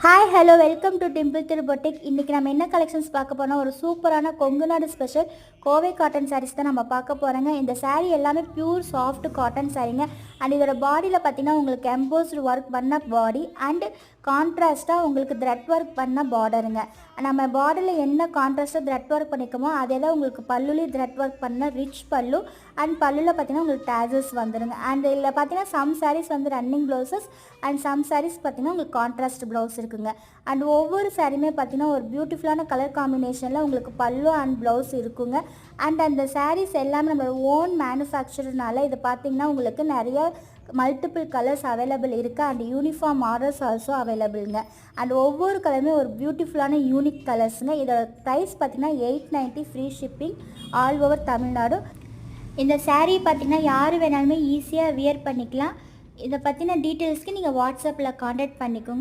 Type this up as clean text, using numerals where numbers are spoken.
Hi hello welcome to Dimple Thiru boutique. இன்றைக்கி நம்ம என்ன கலெக்ஷன்ஸ் பார்க்க போனால் ஒரு சூப்பரான கொங்கு நாடு ஸ்பெஷல் கோவை காட்டன் சாரீஸ் தான் நம்ம பார்க்க போகிறோங்க. இந்த சாரீ எல்லாமே பியூர் சாஃப்ட் காட்டன் சாரீங்க. அண்ட் இதோட பாடியில் பார்த்தீங்கன்னா உங்களுக்கு எம்போஸ்டு ஒர்க் பண்ண பாடி அண்ட் கான்ட்ராஸ்ட்டாக உங்களுக்கு த்ரெட் ஒர்க் பண்ண பார்டருங்க. நம்ம பார்டரில் என்ன கான்ட்ராஸ்ட்டாக த்ரெட் ஒர்க் பண்ணிக்கோமோ அதே தான் உங்களுக்கு பல்லுலேயும் த்ரெட் ஒர்க் பண்ண ரிச் பல்லு அண்ட் பல்லுவில் பார்த்தீங்கன்னா உங்களுக்கு டேசல்ஸ் வந்துடுங்க. அண்ட் இதில் பார்த்தீங்கன்னா சம் சாரீஸ் வந்து running blouses and some sarees பார்த்தீங்கன்னா உங்களுக்கு கான்ட்ராஸ்ட் ப்ளவுஸ் இருக்குங்க. அண்ட் ஒவ்வொரு சாரியுமே பார்த்தீங்கன்னா ஒரு பியூட்டிஃபுல்லான கலர் காம்பினேஷனில் உங்களுக்கு பல்லு அண்ட் ப்ளவுஸ் இருக்குங்க. அண்ட் அந்த சாரீஸ் எல்லாமே நம்மளோட ஓன் மேனுஃபேக்சர்னால இது பார்த்தீங்கன்னா உங்களுக்கு நிறைய மல்டிபிள் கலர்ஸ் அவைலபிள் இருக்குது. அண்ட் யூனிஃபார்ம் மாடல்ஸ் ஆல்சோ அவைலபிளுங்க. அண்ட் ஒவ்வொரு கலருமே ஒரு பியூட்டிஃபுல்லான யூனிக் கலர்ஸுங்க. இதோட ப்ரைஸ் பார்த்தீங்கன்னா 890 free shipping all over Tamil Nadu. இந்த சாரீ பார்த்தீங்கன்னா யார் வேணாலுமே ஈஸியாக வியர் பண்ணிக்கலாம். இதை பற்றின டீட்டெயில்ஸ்க்கு நீங்கள் வாட்ஸ்அப்பில் காண்டாக்ட் பண்ணிக்கோங்க.